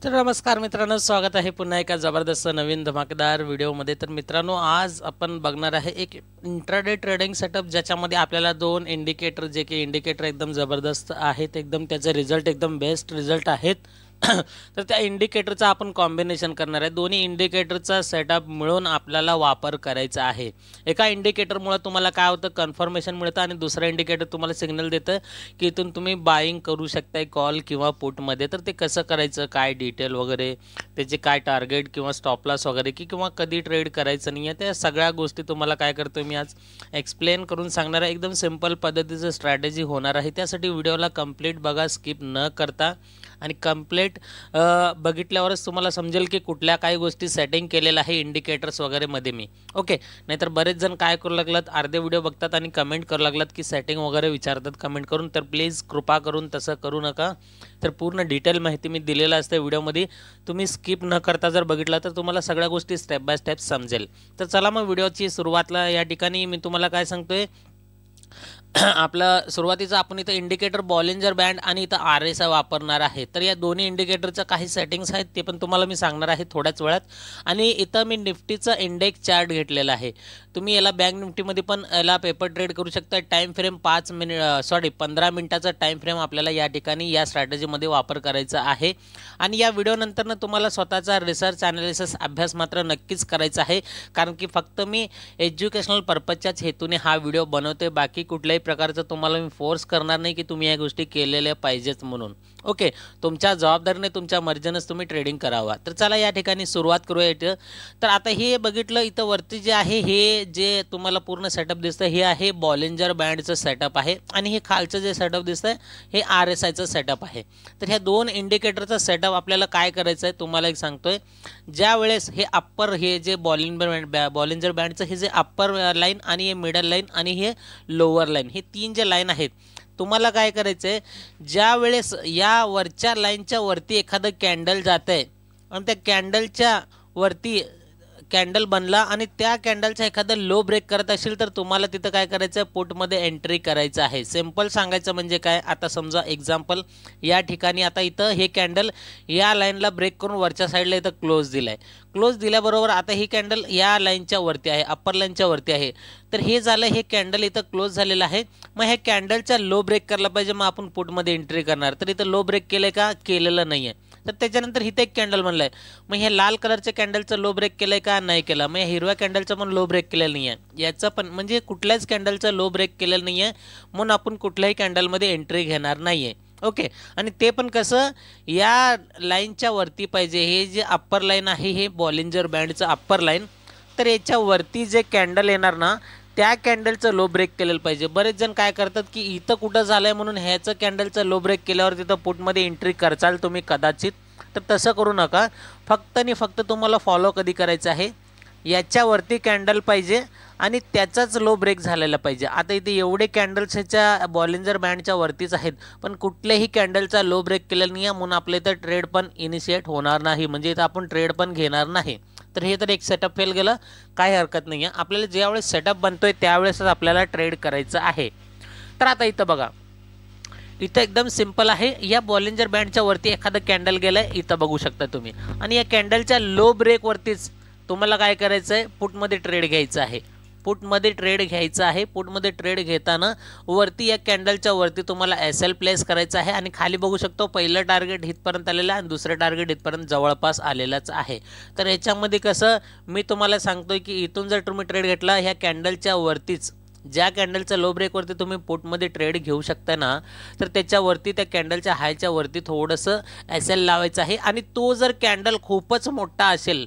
तर नमस्कार मित्रांनो, स्वागत आहे पुन्हा एका जबरदस्त नवीन धमाकेदार व्हिडिओमध्ये। तर मित्रांनो, आज आपण बघणार आहे एक इंट्राडे ट्रेडिंग सेटअप, ज्याच्यामध्ये आपल्याला दोन इंडिकेटर, जे की इंडिकेटर एकदम जबरदस्त आहेत, एकदम त्याचे रिझल्ट एकदम बेस्ट रिझल्ट आहेत। तर त्या इंडिकेटरचा आपण कॉम्बिनेशन करणार आहे। दोन्ही इंडिकेटरचा सेटअप मिळून आपल्याला वापर करायचा आहे। एका इंडिकेटरमुळे तुम्हाला काय होतं, कन्फर्मेशन मिळतं, आणि दुसरा इंडिकेटर तुम्हाला सिग्नल देतं की इथून तुम्ही बाईंग करू शकताय कॉल किंवा पुटमध्ये। तर ते कसं करायचं, काय डिटेल वगैरे, त्याचे काय टार्गेट किंवा स्टॉप लॉस वगैरे, की किंवा कधी ट्रेड करायचं नाही आहे, त्या सगळ्या गोष्टी तुम्हाला काय करतो मी आज एक्सप्लेन करून सांगणार आहे। एकदम सिंपल पद्धतीचं स्ट्रॅटेजी होणार आहे। त्यासाठी व्हिडिओला कंप्लीट बघा, स्किप न करता, आणि कंप्लीट बघितल्यावरच तुम्हाला समजेल की कुठल्या काही गोष्टी सेटिंग केलेलं आहे इंडिकेटर्स वगैरे मध्ये मी। ओके, नाहीतर बरेच जण काय करू लागलात, अर्धे व्हिडिओ बघतात आणि कमेंट करू लागलात की सेटिंग वगैरे विचारतात कमेंट करून। तर प्लीज कृपा करून तसं करू नका। तर पूर्ण डिटेल माहिती मी दिलेलं असते व्हिडिओमध्ये, तुम्ही स्किप न करता जर बघितला तर तुम्हाला सगळ्या गोष्टी स्टेप बाय स्टेप समजेल। तर चला मग व्हिडिओची सुरुवातला या ठिकाणी मी तुम्हाला काय सांगतोय, आपलं सुरुवातीचं आपण इथं इंडिकेटर बॉलिंजर बँड आणि इथं RSI वापरणार आहे। तर या दोन्ही इंडिकेटरच्या काही सेटिंग्स आहेत, ते पण तुम्हाला मी सांगणार आहे थोड्याच वेळात। आणि इथं मी निफ्टीचा इंडेक्स चार्ट घेतलेला आहे। तुम्ही याला बँक निफ्टीमध्ये पण याला पेपर ट्रेड करू शकता। टाइम फ्रेम 15 मिनिटाचा टाइम फ्रेम आपल्याला या ठिकाणी या स्ट्रॅटेजीमध्ये वापर करायचा आहे। आणि या व्हिडिओनंतर तुम्हाला स्वतःचा रिसर्च ॲनालिसिस अभ्यास मात्र नक्कीच करायचा आहे, कारण की फक्त मी एज्युकेशनल पर्पजच्याच हेतूने हा व्हिडिओ बनवतोय। बाकी कुठल्याही प्रकारचं तुम्हाला मी फोर्स करणार नाही की तुम्ही या गोष्टी केलेल्या पाहिजेत म्हणून। ओके, तुमच्या जबाबदारीने तुमच्या मर्जीनेच तुम्ही ट्रेडिंग करावा। तर चला या ठिकाणी सुरुवात करूया इथं। तर आता हे बघितलं, इथं वरती जे आहे, हे जे तुम्हाला पूर्ण सेटअप दिसतं हे आहे बॉलिंजर बँडचं सेटअप आहे, आणि हे खालचं जे सेटअप दिसतंय हे RSIचं सेटअप आहे। तर ह्या दोन इंडिकेटरचा सेटअप आपल्याला काय करायचं आहे तुम्हाला एक सांगतोय। ज्या वेळेस हे अप्पर, हे जे बॉलिंजर बँडचं हे जे अप्पर लाईन, आणि हे मिडल लाईन, आणि हे लोअर लाईन, हे तीन जे लाईन आहेत, तुम्हाला काय करायचं आहे, ज्या वेळेस या वरच्या लाईनच्या वरती एखादं कॅन्डल जात आहे आणि त्या कॅन्डलच्या वरती कॅन्डल बनला आणि त्या कॅन्डलचा एखादा लो ब्रेक करत असेल, तर तुम्हाला तिथं काय करायचं आहे, पुटमध्ये एंट्री करायचं आहे। सिंपल सांगायचं म्हणजे काय, आता समजा एक्झाम्पल या ठिकाणी आता इथं हे कॅन्डल या लाईनला ब्रेक करून वरच्या साईडला इथं क्लोज दिलाय। क्लोज दिल्याबरोबर आता ही कॅन्डल या लाईनच्या वरती आहे, अप्पर लाईनच्या वरती आहे। तर हे झालं, हे कॅन्डल इथं क्लोज झालेलं आहे। मग हे कॅन्डलचा लो ब्रेक करला पाहिजे, मग आपण पुटमध्ये एंट्री करणार। तर इथं लो ब्रेक केलंय का, केलेलं नाही आहे। तर त्याच्यानंतर इथं एक कॅन्डल बनलाय, मग हे लाल कलरच्या कॅन्डलचं लो ब्रेक केलंय का, नाही केला। मग हिरव्या कॅन्डलचं पण लो ब्रेक केलेलं नाही आहे, याचं पण म्हणजे कुठल्याच कॅन्डलचं लो ब्रेक केलेलं नाही आहे, म्हणून आपण कुठल्याही कॅन्डलमध्ये एंट्री घेणार नाही आहे। ओके, आणि ते पण कसं, या लाईनच्या वरती पाहिजे। हे जे अप्पर लाईन आहे, हे बॉलिंजर बँडचं अप्पर लाईन, तर याच्या वरती जे कॅन्डल येणार ना, त्या कॅन्डलचं लो ब्रेक केलेलं पाहिजे। बरेच जण काय करतात की इथं कुठं झालंय म्हणून ह्याचं कॅन्डलचं लो ब्रेक केल्यावर तिथं पुटमध्ये एंट्री करचाल तुम्ही कदाचित। तर तसं करू नका, फक्त आणि फक्त तुम्हाला फॉलो कधी करायचं आहे, याच्यावरती कॅन्डल पाहिजे आणि त्याचाच लो ब्रेक झालेला पाहिजे। आता इथे एवढे कॅन्डल्स ह्याच्या बॉलिंजर बँडच्या वरतीच आहेत, पण कुठल्याही कॅन्डलचा लो ब्रेक केलेला नाही आहे, म्हणून आपल्या इथं ट्रेड पण इनिशिएट होणार नाही, म्हणजे इथं आपण ट्रेड पण घेणार नाही। तर हे तर एक सेटअप फेल गेलं, काही हरकत नाही आहे। आपल्याला ज्यावेळेस सेटअप बनतोय त्यावेळेसच आपल्याला ट्रेड करायचं आहे। तर आता इथं बघा, इथं एकदम सिंपल आहे, या बॉलिंजर बँडच्या वरती एखादं कॅन्डल गेलंय, इथं बघू शकता तुम्ही, आणि या कॅन्डलच्या लो ब्रेक वरतीच तुम्हाला काय करायचं आहे, पुटमध्ये ट्रेड घ्यायचं आहे। पुटमध्ये ट्रेड घ्यायचं आहे। पुटमध्ये ट्रेड घेताना वरती या कॅन्डलच्या वरती तुम्हाला SL प्लेस करायचं आहे, आणि खाली बघू शकतो पहिलं टार्गेट इथपर्यंत आलेलं आहे आणि दुसरं टार्गेट इथपर्यंत जवळपास आलेलंच आहे। तर याच्यामध्ये कसं मी तुम्हाला सांगतोय की इथून जर तुम्ही ट्रेड घेतला, ह्या कॅन्डलच्या वरतीच, ज्या कॅन्डलच्या लो ब्रेकवरती तुम्ही पुटमध्ये ट्रेड घेऊ शकता ना, तर त्याच्यावरती त्या कॅन्डलच्या हायच्या वरती थोडंसं SL लावायचं आहे। आणि तो जर कॅन्डल खूपच मोठा असेल,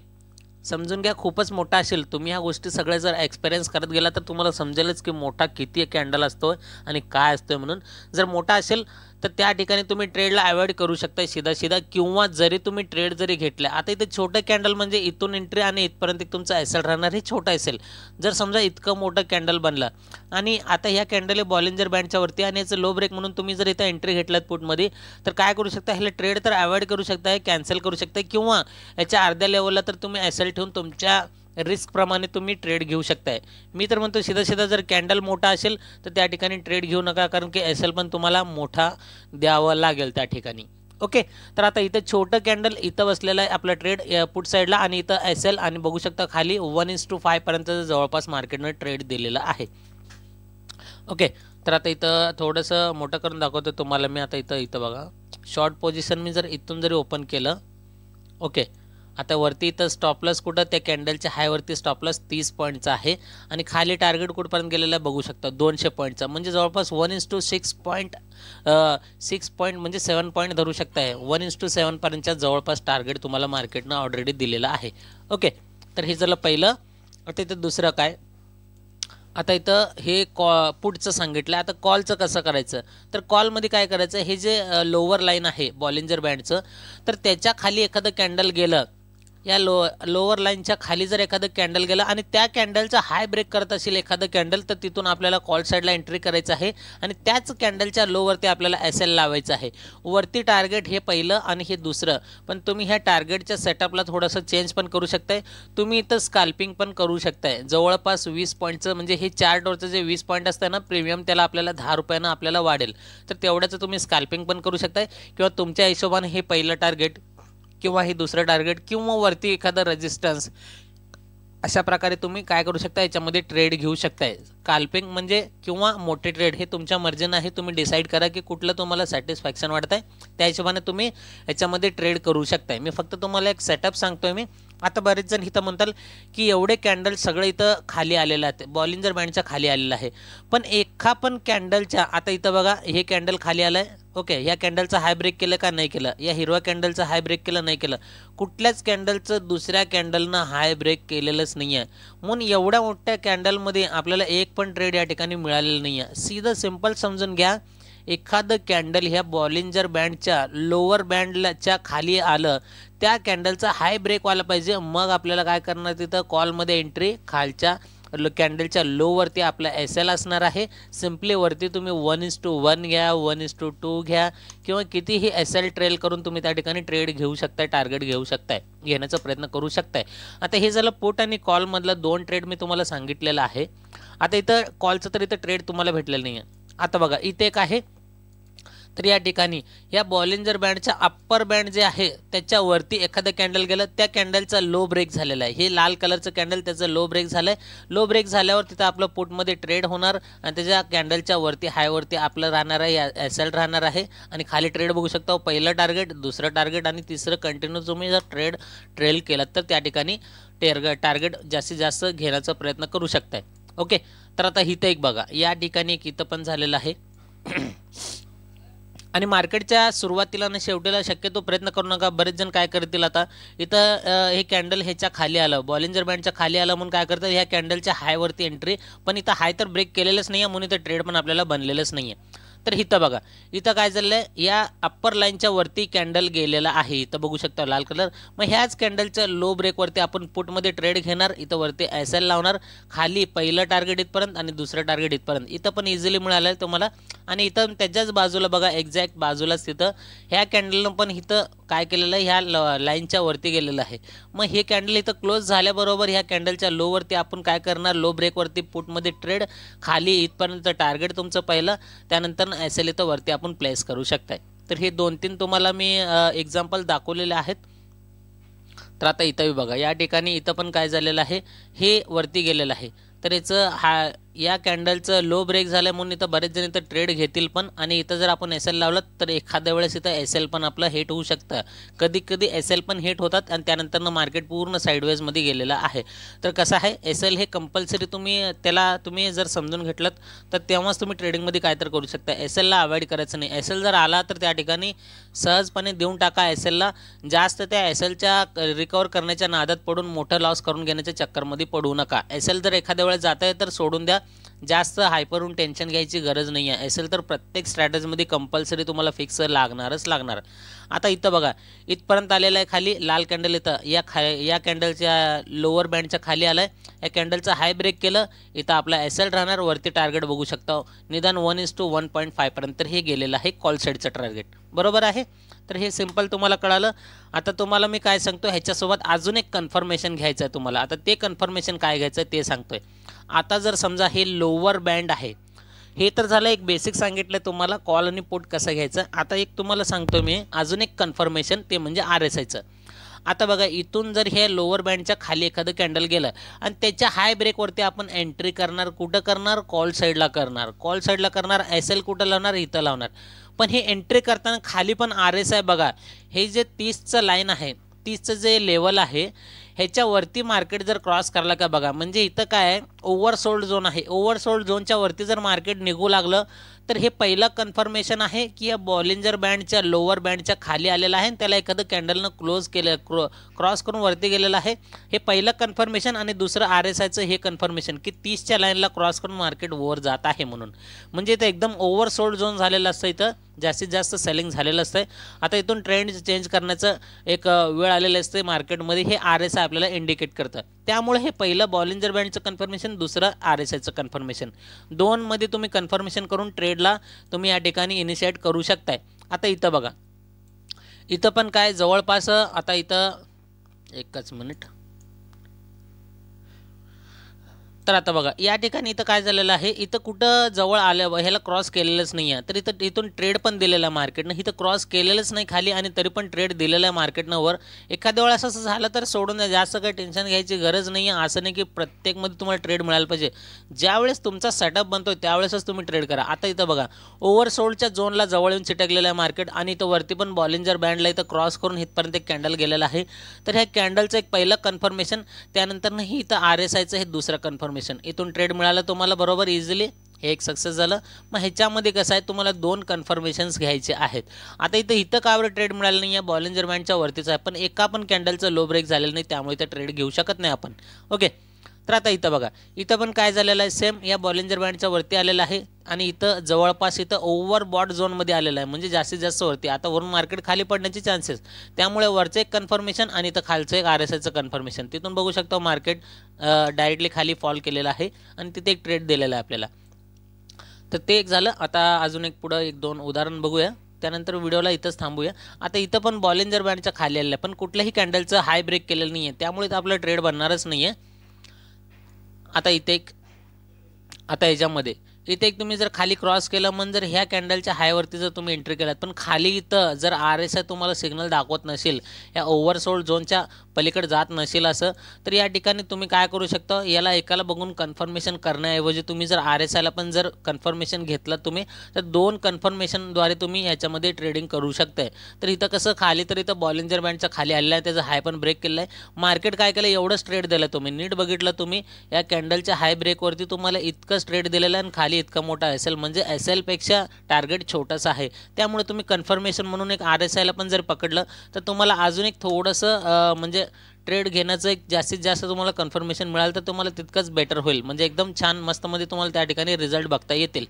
समजून घ्या खूपच मोठा असेल, तुम्ही ह्या गोष्टी सगळ्या जर एक्सपिरियन्स करत गेला तर तुम्हाला समजेलच की मोठा किती कॅन्डल असतो आणि काय असतं म्हणून। जर मोठा असेल तर त्या ठिकाणी तुम्ही ट्रेडला अवॉइड करू शकता सीधा, किंवा जरी तुम्ही ट्रेड जरी घेतला, आता इथे छोटं कॅन्डल म्हणजे इथून एंट्री आणि इथपर्यंत तुमचा SL राहणार, हे छोटा असेल। जर समजा इतकं मोठं कॅन्डल बनलं आणि आता ह्या कॅन्डल बॉलिंजर बँडच्या वरती आणि याचं लो ब्रेक म्हणून तुम्ही जर इथं एंट्री घेतलात पुटमध्ये, तर काय करू शकता, ह्याला ट्रेड तर अवॉइड करू शकता, कॅन्सल करू शकता, किंवा याच्या अर्ध्या लेवलला तर तुम्ही SL ठेवून तुमच्या रिस्क प्रमाणे तुम्ही ट्रेड घेऊ शकताय। मी तर म्हणतो सीधा जर कॅन्डल मोठा असेल तर त्या ठिकाणी ट्रेड घेऊ नका, कारण की SL पण तुम्हाला मोठा द्यावा लागेल त्या ठिकाणी। ओके, तर आता इथं छोटं कॅन्डल इथं बसलेलं आहे आपलं ट्रेड पुट साईडला आणि इथं एसएल आणि बघू शकता खाली 1:5 पर्यंत जवळपास मार्केटने ट्रेड दिलेला आहे. ओके, तर आता इथं थोडंसं मोठं करून दाखवतो तुम्हाला मी. आता इथं बघा शॉर्ट पोझिशन मी जर इथून जरी ओपन केलं, ओके, आता वरती इथं स्टॉपलॉस कुठं त्या कॅन्डलच्या हायवरती स्टॉपलॉस 30 पॉईंटचा आहे आणि खाली टार्गेट कुठपर्यंत गेलेला बघू शकता 200 पॉईंटचा, म्हणजे जवळपास 1:6 पॉईंट 6 पॉईंट म्हणजे 7 पॉईंट धरू शकताय. 1:7 पर्यंतच्या जवळपास टार्गेट तुम्हाला मार्केटनं ऑलरेडी दिलेला आहे. ओके, तर हे झालं पहिलं. आता इथं दुसरं काय, आता इथं हे पुटचं सांगितलं. आता कॉलचं कसं करायचं, तर कॉलमध्ये काय करायचं, हे जे लोअर लाईन आहे बॉलिंजर बँडचं, तर त्याच्या खाली एखादं कॅन्डल गेलं, या लोअर लाईनच्या खाली जर एखादं कॅन्डल गेलं आणि त्या कॅन्डलचा हाय ब्रेक करत असेल एखादं कॅन्डल, तर तिथून आपल्याला कॉल साईडला एंट्री करायचं आहे आणि त्याच कॅन्डलच्या लोवरती आपल्याला एसएल लावायचं आहे. वरती टार्गेट हे पहिलं आणि हे दुसरं, पण तुम्ही ह्या टार्गेटच्या सेटअपला थोडंसं चेंज पण करू शकताय. तुम्ही इथं स्कॅल्पिंग पण करू शकताय. जवळपास 20 पॉईंटचं म्हणजे हे चार्टवरचं जे 20 पॉईंट असतं ना प्रीमियम, त्याला आपल्याला 10 रुपयानं आपल्याला वाढेल. तर तेवढ्याचं तुम्ही स्कॅल्पिंग पण करू शकताय किंवा तुमच्या हिशोबाने हे पहिलं टार्गेट किंवा हे दुसरं टार्गेट किंवा वरती एखादा रेजिस्टन्स, अशा प्रकारे तुम्ही काय करू शकता, याच्यामध्ये ट्रेड घेऊ शकताय. स्कॅल्पिंग म्हणजे किंवा मोठे ट्रेड हे तुमच्या मर्जीनं आहे. तुम्ही डिसाईड करा की कुठलं तुम्हाला सॅटिस्फॅक्शन वाटतंय, त्या हिशोबाने तुम्ही याच्यामध्ये ट्रेड करू शकताय. मी फक्त तुम्हाला एक सेटअप सांगतोय मी. आता बरेच जण इथं म्हणतात की एवढे कॅन्डल सगळं इथं खाली आलेलं आहे, बॉलिंजर बँडच्या खाली आलेलं आहे, पण एका पण कॅन्डलच्या, आता इथं बघा हे कॅन्डल खाली आलं आहे. ओके, ह्या कॅन्डलचं हाय ब्रेक केलं का नाही केलं, या हिरव्या कॅन्डलचं हाय ब्रेक केलं नाही केलं, कुठल्याच कॅन्डलचं दुसऱ्या कॅन्डलनं हाय ब्रेक केलेलंच नाही आहे. म्हणून एवढ्या मोठ्या कॅन्डलमध्ये आपल्याला एक पण ट्रेड या ठिकाणी मिळालेलं नाही आहे. सीधं सिंपल समजून घ्या, एखादं कॅन्डल ह्या बॉलिंजर बँडच्या लोअर बँडच्या खाली आलं, त्या कॅन्डलचा हाय ब्रेक व्हायला पाहिजे, मग आपल्याला काय करणार, तिथं कॉलमध्ये एंट्री खालच्या कॅन्डलच्या लोवरती आपला एसएल असणार आहे. सिम्पली वरती तुम्ही 1:1 घ्या, 1:2 घ्या किंवा कितीही एसएल ट्रेल करून तुम्ही त्या ठिकाणी ट्रेड घेऊ शकताय, टार्गेट घेऊ शकताय, घेण्याचा प्रयत्न करू शकताय. आता हे झालं पुट आणि कॉलमधलं 2 ट्रेड मी तुम्हाला सांगितलेलं आहे. आता इथं कॉलचं तर इथं ट्रेड तुम्हाला भेटलेलं नाही आहे. आता बघा इथे एक आहे, तर या ठिकाणी या बॉलिंजर बँडच्या अप्पर बँड जे आहे त्याच्यावरती एखादं कॅन्डल गेलं, त्या कॅन्डलचा लो ब्रेक झालेला आहे. हे लाल कलरचं कॅन्डल, त्याचं लो ब्रेक झालं आहे. लो ब्रेक झाल्यावर तिथं आपलं पुटमध्ये ट्रेड होणार आणि त्याच्या कॅन्डलच्या वरती हायवरती आपलं राहणार आहे एसएल राहणार आहे आणि खाली ट्रेड बघू शकता. पहिलं टार्गेट, दुसरं टार्गेट आणि तिसरं कंटिन्यू तुम्ही जर ट्रेल केलात तर त्या ठिकाणी टार्गेट जास्तीत जास्त घेण्याचा प्रयत्न करू शकताय. ओके, तर आता इथं एक बघा, या ठिकाणी एक इथं पण झालेलं आहे आणि मार्केटच्या सुरुवातीला आणि शेवटीला शक्यतो प्रयत्न करू नका. बरेच जण काय करतील, आता इथं हे कॅन्डल ह्याच्या खाली आलं, बॉलिंजर बँडच्या खाली आलं म्हणून काय करतात, ह्या कॅन्डलच्या हायवरती एंट्री, पण इथं हाय तर ब्रेक केलेलंच नाही आहे म्हणून इथं ट्रेड पण आपल्याला बनलेलंच नाही आहे. तर इथं बघा, इथं काय झालं आहे, या अप्पर लाईनच्या वरती कॅन्डल गेलेला आहे, इथं बघू शकता लाल कलर. मग ह्याच कॅन्डलच्या लो ब्रेकवरती आपण पुटमध्ये ट्रेड घेणार, इथं वरती एसएल लावणार, खाली पहिलं टार्गेट इथपर्यंत आणि दुसरं टार्गेट इथपर्यंत. इथं पण इझिली मिळालं आहे तुम्हाला. आणि इथं त्याच्याच बाजूला बघा, एक्झॅक्ट बाजूलाच तिथं ह्या कॅन्डलनं पण इथं काय केलेलं आहे, ह्या लाईनच्या वरती गेलेलं आहे. मग हे कॅन्डल इथं क्लोज झाल्याबरोबर ह्या कॅन्डलच्या लोवरती आपण काय करणार, लो ब्रेकवरती पुटमध्ये ट्रेड, खाली इथपर्यंत टार्गेट तुमचं पहिलं, त्यानंतर एसएल इथं वरती आपण प्लेस करू शकताय. तर हे 2-3 तुम्हाला मी एक्झाम्पल दाखवलेले आहेत. तर आता इथं बघा, या ठिकाणी इथं पण काय झालेलं आहे, हे वरती गेलेलं आहे. तर याचं या कॅन्डलचं लो ब्रेक झालं म्हणून इथं बरेच जण इथं ट्रेड घेतील पण, आणि इथं जर आपण एसएल लावलं तर एखाद्या वेळेस इथं एसएल पण आपलं हिट होऊ शकतं. कधी कधी एसएल पण हिट होतात आणि त्यानंतरनं मार्केट पूर्ण साईडवेजमध्ये गेलेलं आहे. तर कसं आहे, एसएल हे कंपल्सरी तुम्ही जर समजून घेतलं तर तेव्हाच तुम्ही ट्रेडिंगमध्ये काय तर करू शकता. एसएलला अवॉइड करायचं नाही. एसएल जर आला तर त्या ठिकाणी सहजपणे देऊन टाका एसएलला. जास्त त्या एसएलच्या रिकवर करण्याच्या नादात पडून मोठं लॉस करून घेण्याच्या चक्करमध्ये पडू नका. एसएल जर एखाद्या वेळेस जात आहे तर सोडून द्या. जास्त हायपरून टेन्शन घ्यायची गरज नाही आहे. एसएल तर प्रत्येक स्ट्रॅटेजीमध्ये कंपल्सरी तुम्हाला फिक्स लागणारच लागणार. आता इथं बघा, इथपर्यंत आलेलं आहे खाली लाल कॅन्डल, इथं या कॅन्डलच्या लोअर बँडच्या खाली आलं आहे. या कॅन्डलचं हाय ब्रेक केलं, इथं आपला एसएल राहणार, वरती टार्गेट बघू शकता निदान 1:1.5 पर्यंत. तर हे गेलेलं आहे कॉल साईडचं टार्गेट, बरोबर आहे. तर हे सिंपल तुम्हाला कळालं. आता तुम्हाला मी काय सांगतो, ह्याच्यासोबत अजून एक कन्फर्मेशन घ्यायचं आहे तुम्हाला. आता ते कन्फर्मेशन काय घ्यायचं आहे ते सांगतोय. आता जर समजा हे लोअर बँड आहे, हे तर झालं एक बेसिक सांगितलं तुम्हाला कॉल आणि पुट कसं घ्यायचं. आता एक तुम्हाला सांगतो मी अजून एक कन्फर्मेशन, ते म्हणजे RSIचं. आता बघा इथून जर हे लोअर बँडच्या खाली एखादं कॅन्डल गेलं आणि त्याच्या हाय ब्रेकवरती आपण एंट्री करणार, कुठं करणार, कॉल साईडला करणार. कॉल साईडला करणार, SL कुठं लावणार, इथं लावणार. पण हे एंट्री करताना खाली पण RSI बघा, हे जे 30चं लाईन आहे, 30चं जे लेवल आहे ह्याच्यावरती मार्केट जर क्रॉस करला का बघा, म्हणजे इथं काय आहे, ओव्हरसोल्ड झोन आहे. ओव्हरसोल्ड झोनच्या वरती जर मार्केट निघू लागलं तर हे पहिलं कन्फर्मेशन आहे की या बॉलिंजर बँडच्या लोअर बँडच्या खाली आलेला आहे आणि त्याला एखादं कॅन्डलनं क्लोज केलं, क्रॉस करून वरती गेलेलं आहे. हे पहिलं कन्फर्मेशन. आणि दुसरं RSIचं हे कन्फर्मेशन की 30च्या लाईनला क्रॉस करून मार्केट वर जात आहे म्हणून. म्हणजे इथं एकदम ओव्हरसोल्ड झोन झालेलं असतं, इथं जास्तीत जास्त सेलिंग झालेलं असतं. आता इथून ट्रेंड चेंज करण्याचं एक वेळ आलेलं असते मार्केटमध्ये, हे RSI आपल्याला इंडिकेट करतं. त्यामुळे हे पहिलं बॉलिंजर बँडचं कन्फर्मेशन, दुसरं RSIचं कन्फर्मेशन. दोनमध्ये तुम्ही कन्फर्मेशन करून ट्रेडला तुम्ही या ठिकाणी इनिशिएट करू शकताय. आता इथं बघा, इथं पण काय जवळपास, आता इथं एकच मिनिट. तर आता बघा या ठिकाणी इथं काय झालेलं आहे, इथं कुठं जवळ आलं, ह्याला क्रॉस केलेलंच नाही आहे. तर इथून ट्रेड पण दिलेला आहे मार्केटनं, इथं क्रॉस केलेलंच नाही खाली आणि तरी पण ट्रेड दिलेलं आहे मार्केटनं वर. एखाद्या वेळेस असं झालं तर सोडून द्या, जास्त काही टेन्शन घ्यायची गरज नाही आहे. असं नाही की प्रत्येकमध्ये तुम्हाला ट्रेड मिळायला पाहिजे. ज्यावेळेस तुमचा सेटअप बनतोय त्यावेळेसच तुम्ही ट्रेड करा. आता इथं बघा ओव्हरसोल्डच्या झोनला जवळ येऊन चिटकलेलं आहे मार्केट आणि इथं वरती पण बॉलिंजर बँडला इथं क्रॉस करून इथपर्यंत एक कॅन्डल गेलेला आहे. तर ह्या कॅन्डलचं एक पहिलं कन्फर्मेशन, त्यानंतर ही इथं RSIचं हे दुसरं कन्फर्मेशन. इथून ट्रेड मिळालं तुम्हाला बरोबर इझिली, हे एक सक्सेस झालं. मग ह्याच्यामध्ये कसं आहे, तुम्हाला दोन कन्फर्मेशन्स घ्यायचे आहेत. आता इथं का बरं ट्रेड मिळालं नाही आहे, बॉलिंजर बँडच्या वरतीच आहे पण एका पण कॅन्डलचं लो ब्रेक झालेलं नाही, त्यामुळे इथं ट्रेड घेऊ शकत नाही आपण. ओके. तर आता इथं बघा, इथं पण काय झालेलं आहे, सेम या बॉलिंजर बँडच्या वरती आलेलं आहे आणि इथं जवळपास इथं ओव्हरबॉट झोनमध्ये आलेलं आहे, म्हणजे जास्तीत जास्त वरती. आता वरून मार्केट खाली पडण्याचे चान्सेस, त्यामुळे वरचं एक कन्फर्मेशन आणि इथं खालचं एक RSIचं कन्फर्मेशन. तिथून बघू शकतो मार्केट डायरेक्टली खाली फॉल केलेला आहे आणि तिथे एक ट्रेड दिलेला आहे आपल्याला. तर ते एक झालं. आता अजून एक पुढं एक दोन उदाहरण बघूया, त्यानंतर व्हिडिओला इथंच थांबूया. आता इथं पण बॉलिंजर बँडच्या खाली आलेलं आहे पण कुठल्याही कॅन्डलचं हाय ब्रेक केलेलं नाही आहे, त्यामुळे आपलं ट्रेड बनणारच नाही आहे. आता इथे एक, आता याच्यामध्ये इथे एक तुम्ही जर खाली क्रॉस केलं, मग जर ह्या कॅन्डलच्या हायवरती जर तुम्ही एंट्री केलात पण खाली इथं जर RSI तुम्हाला सिग्नल दाखवत नसेल, या ओव्हरसोल्ड झोनच्या पलीकडे जात नसेल असं, तर या ठिकाणी तुम्ही काय करू शकता, याला एकाला बघून कन्फर्मेशन करण्याऐवजी तुम्ही जर RSIला पण जर कन्फर्मेशन घेतलं तुम्ही, तर दोन कन्फर्मेशनद्वारे तुम्ही याच्यामध्ये ट्रेडिंग करू शकताय. तर इथं कसं खाली, तर इथं बॉलिंजर बँडच्या खाली आलेलं आहे, त्याचा हाय पण ब्रेक केलेला आहे. मार्केट काय केलं, एवढंच ट्रेड दिलं. तुम्ही नीट बघितलं, तुम्ही या कॅन्डलच्या हाय ब्रेकवरती तुम्हाला इतकंच ट्रेड दिलेलं आहे आणि खाली इतका मोठा SL, म्हणजे SL पेक्षा टार्गेट छोटासा आहे. त्यामुळे तुम्ही कन्फर्मेशन म्हणून एक RSIला पण जर पकडलं तर तुम्हाला अजून एक थोडंसं म्हणजे ट्रेड घेण्याचं एक जास्तीत जास्त तुम्हाला कन्फर्मेशन मिळालं तर तुम्हाला तितकंच बेटर होईल, म्हणजे एकदम छान मस्तमध्ये तुम्हाला त्या ठिकाणी रिझल्ट बघता येतील.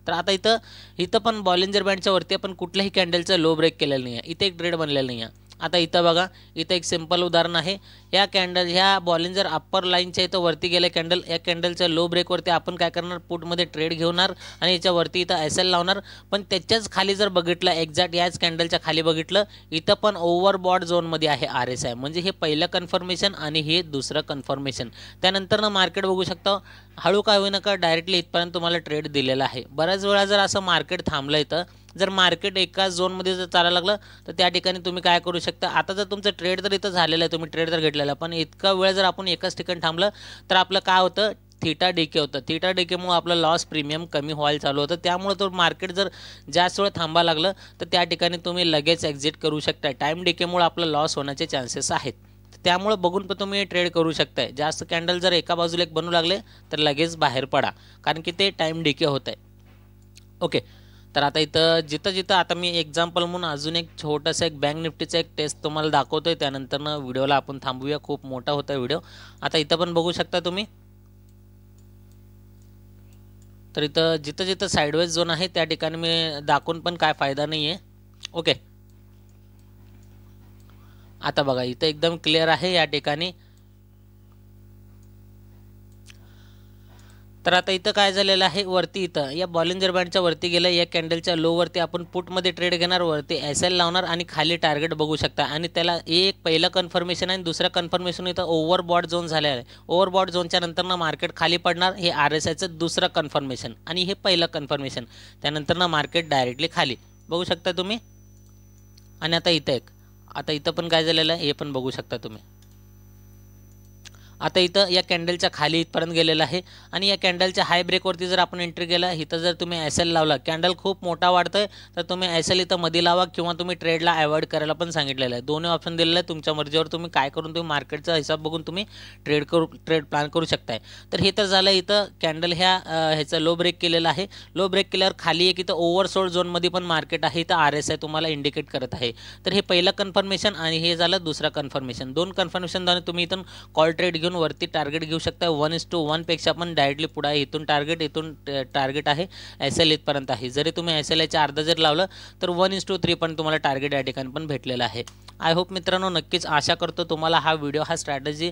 तर आता इथं पण बॉलिंजर बँडच्या वरती आपण कुठल्याही कॅन्डलचं लो ब्रेक केलेलं नाही आहे, इथे एक ट्रेड बनलेलं नाही आहे. आता इथं बघा, इथं एक सिंपल उदाहरण आहे. ह्या कॅन्डल, ह्या बॉलिंजर अप्पर लाईनच्या इथं वरती गेले कॅन्डल, या कॅन्डलच्या लो ब्रेकवरती आपण काय करणार, पुटमध्ये ट्रेड घेणार आणि याच्यावरती इथं SL लावणार. पण त्याच्याच खाली जर बघितलं, एक्झॅक्ट याच कॅन्डलच्या खाली बघितलं, इथं पण ओव्हरबॉट झोनमध्ये आहे RSI, म्हणजे हे पहिलं कन्फर्मेशन आणि हे दुसरं कन्फर्मेशन. त्यानंतर मार्केट बघू शकता हळू काय होईना का डायरेक्टली इथपर्यंत तुम्हाला ट्रेड दिलेला आहे. बऱ्याच वेळा जर असं मार्केट थांबलं, इथं जर मार्केट एकाच झोनमध्ये जर चालायला लागलं तर त्या ठिकाणी तुम्ही काय करू शकता, आता जर तुमचं ट्रेड तर इथं झालेलं आहे, तुम्ही ट्रेड तर घेतलेला, पण इतका वेळ जर आपण एकाच ठिकाणी थांबलं तर आपलं काय होतं, थीटा डीके होतं. थीटा डीकेमुळे आपलं लॉस प्रीमियम कमी व्हायला चालू होतं. त्यामुळे तो मार्केट जर जास्त वेळ थांबायला लागलं तर त्या ठिकाणी तुम्ही लगेच एक्झिट करू शकता. टाईम डीकेमुळे आपलं लॉस होण्याचे चान्सेस आहेत, त्यामुळे बघून पण तुम्ही ट्रेड करू शकताय. जास्त कॅन्डल जर एका बाजूला एक बनू लागले तर लगेच बाहेर पडा, कारण की ते टाईम डीके होत आहे. ओके. तर आता इथं जिथं आता मी एक्झाम्पल म्हणून अजून एक छोटंसं एक बँक निफ्टीचं एक टेस्ट तुम्हाला दाखवतोय, त्यानंतर व्हिडिओला आपण थांबूया, खूप मोठा होता व्हिडिओ. आता इथं पण बघू शकता तुम्ही, तर इथं जिथं साईडवेज झोन आहे त्या ठिकाणी मी दाखवून पण काय फायदा नाही आहे. ओके. आता बघा इथं एकदम क्लिअर आहे या ठिकाणी. तर आता इथं काय झालेलं आहे, वरती इथं या बॉलिंजर बँडच्या वरती गेलं, या कॅन्डलच्या लोवरती आपण पुटमध्ये ट्रेड घेणार, वरती SL लावणार आणि खाली टार्गेट बघू शकता. आणि त्याला एक पहिलं कन्फर्मेशन आहे आणि दुसरं कन्फर्मेशन इथं ओव्हरबॉट झोन झालेलं आहे. ओव्हरबॉट झोनच्या नंतरनं मार्केट खाली पडणार, हे RSIचं दुसरं कन्फर्मेशन आणि हे पहिलं कन्फर्मेशन. त्यानंतरनं मार्केट डायरेक्टली खाली बघू शकता तुम्ही. आणि आता इथं पण काय झालेलं आहे हे पण बघू शकता तुम्ही. आता इथं या कॅन्डलच्या खाली इथपर्यंत गेलेलं आहे आणि या कॅन्डलच्या हाय ब्रेकवरती जर आपण एंट्री केला, इथं जर तुम्ही SL लावला, कॅन्डल खूप मोठा वाढतोय तर तुम्ही SL इथं मध्ये लावा किंवा तुम्ही ट्रेडला अवॉइड करायला पण सांगितलेलं आहे. दोन्ही ऑप्शन दिलेलं आहे, तुमच्या मर्जीवर तुम्ही काय करून तुम्ही मार्केटचा हिसाब बघून तुम्ही ट्रेड प्लॅन करू शकताय. तर हे तर झालं, इथं कॅन्डल ह्याचा लो ब्रेक केलेला आहे. लो ब्रेक केल्यावर खाली एक इथं ओव्हरसोल्ड झोनमध्ये पण मार्केट आहे, इथं RSI तुम्हाला इंडिकेट करत आहे. तर हे पहिलं कन्फर्मेशन आणि हे झालं दुसरं कन्फर्मेशन. दोन कन्फर्मेशनद्वारे तुम्ही इथून कॉल ट्रेड घेऊन वरती टार्गेट घेऊ शकता. 1:1 पेक्षा पण डायरेक्टली पुढे आहे. इथून टार्गेट आहे SL इथपर्यंत आहे. जरी तुम्ही SL च्या अर्धा जर लावलं तर 1:3 पण तुम्हाला टार्गेट या ठिकाणी पण भेटलेलं आहे. आय होप मित्रांनो, नक्कीच आशा करतो तुम्हाला हा व्हिडिओ, हा स्ट्रॅटेजी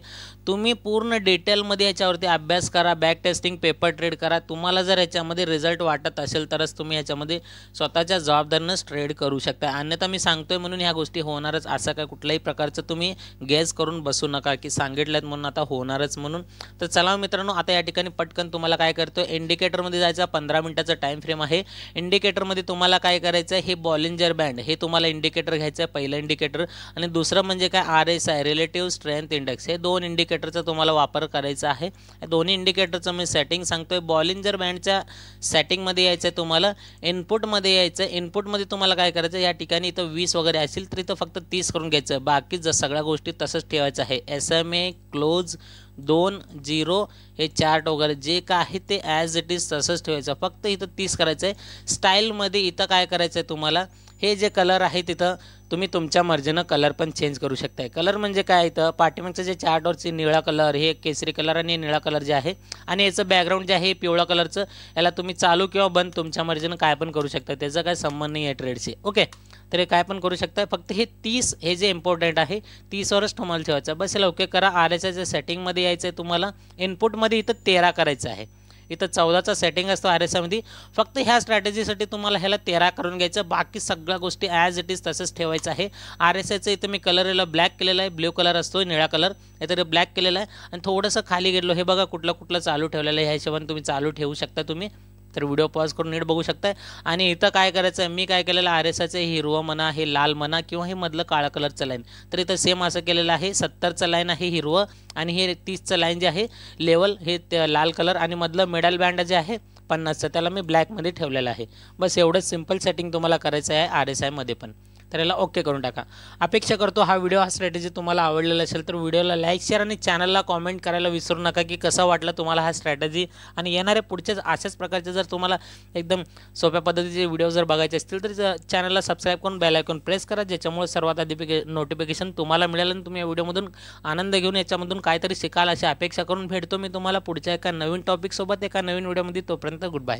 तुम्ही पूर्ण डिटेलमध्ये याच्यावरती अभ्यास करा, बॅक टेस्टिंग, पेपर ट्रेड करा. तुम्हाला जर याच्यामध्ये रिझल्ट वाटत असेल तरच तुम्ही याच्यामध्ये स्वतःच्या जबाबदारीनंच ट्रेड करू शकता. अन्यथा मी सांगतोय म्हणून ह्या गोष्टी होणारच असं काय कुठल्याही प्रकारचं तुम्ही गेस करून बसू नका की सांगितल्यात म्हणून आता होणारच म्हणून. तर चला मित्रांनो, आता या ठिकाणी पटकन तुम्हाला काय करतोय, इंडिकेटरमध्ये जायचं. 15 मिनिटाचा टाइम फ्रेम आहे. इंडिकेटरमध्ये तुम्हाला काय करायचं आहे, हे बॉलिंजर बँड हे तुम्हाला इंडिकेटर घ्यायचं आहे, पहिलं इंडिकेटर. आणि दुसरं म्हणजे काय, RSI रिलेटिव्ह स्ट्रेंथ इंडेक्स. हे दोन इंडिकेटरचा तुम्हाला वापर करायचा आहे. या दोन्ही इंडिकेटरचं मी सेटिंग सांगतोय. बॉलिंजर बँडच्या सेटिंगमध्ये यायचं आहे तुम्हाला, इनपुटमध्ये यायचं आहे. इनपुटमध्ये तुम्हाला काय करायचं, या ठिकाणी इथं 20 वगैरे असेल तर इथं फक्त 30 करून घ्यायचं. बाकी सगळ्या गोष्टी तसंच ठेवायचं आहे. SMA क्लोज 2-0 हे चार्ट वगैरे जे काय आहे ते ॲज इट इज तसंच ठेवायचं. फक्त इथं 30 करायचं आहे. स्टाईलमध्ये इथं काय करायचं आहे तुम्हाला, हे जे कलर आहे तिथं तुम्ही तुमच्या मर्जीनं कलर पण चेंज करू शकताय. कलर म्हणजे काय, इथं पाठीमागचं जे चार्टवरचे निळा कलर, हे केसरी कलर आणि निळा कलर जे आहे आणि याचं बॅकग्राऊंड जे आहे पिवळा कलरचं, याला तुम्ही चालू किंवा बंद तुमच्या मर्जीनं काय पण करू शकता. त्याचा काय संबंध नाही आहे ट्रेडशी. ओके, तर हे काय पण करू शकता. फक्त हे 30 हे जे इम्पॉर्टंट आहे 30वरच तुम्हाला ठेवायचं. बस याला ओके करा. RSIच्या सेटिंगमध्ये यायचं आहे तुम्हाला. इनपुटमध्ये इथं 13 करायचं आहे. इथं 14चा सेटिंग असतो RSIमध्ये. फक्त ह्या स्ट्रॅटेजीसाठी तुम्हाला ह्याला 13 करून घ्यायचं. बाकी सगळ्या गोष्टी ॲज इट इज तसंच ठेवायचं आहे. RSIचं इथं मी कलर याला ब्लॅक केलेला आहे. ब्ल्यू कलर असतो, निळा कलर इथं ब्लॅक केलेला आहे. आणि थोडंसं खाली गेलो, हे बघा कुठलं चालू ठेवलेलं आहे. ह्या हिशोबाने तुम्ही चालू ठेवू शकता तुम्ही. तर व्हिडिओ पॉज करून नीट बघू शकताय. आणि इथं काय करायचं आहे, मी काय केलेलं RSIचं हिरवं म्हणा, हे लाल म्हणा किंवा हे मधलं काळा कलरचं लाईन, तर इथं सेम असं केलेलं आहे. 70चं लाईन आहे हिरवं आणि हे 30चं लाईन जे आहे लेवल हे लाल कलर आणि मधलं मिडल बँड जे आहे 50चं त्याला मी ब्लॅकमध्ये ठेवलेलं आहे. बस एवढंच सिंपल सेटिंग तुम्हाला करायचं आहे RSIमध्ये पण. तर याला ओके करून टाका. अपेक्षा करतो हा व्हिडिओ, हा स्ट्रॅटेजी तुम्हाला आवडलेला असेल तर व्हिडिओला लाईक, शेअर आणि चॅनलला कॉमेंट करायला विसरू नका की कसा वाटला तुम्हाला हा स्ट्रॅटेजी. आणि येणारे पुढचेच अशाच प्रकारचे जर तुम्हाला एकदम सोप्या पद्धतीचे व्हिडिओ जर बघायचे असतील तर चॅनलला सबस्क्राईब करून बेल आयकॉन प्रेस करा, ज्याच्यामुळे सर्वात आधी नोटिफिकेशन तुम्हाला मिळेल आणि तुम्ही या व्हिडिओमधून आनंद घेऊन याच्यामधून काहीतरी शिकाल अशी अपेक्षा करून भेटतो मी तुम्हाला पुढच्या एका नवीन टॉपिकसोबत एका नवीन व्हिडिओमध्ये. तोपर्यंत गुड बाय.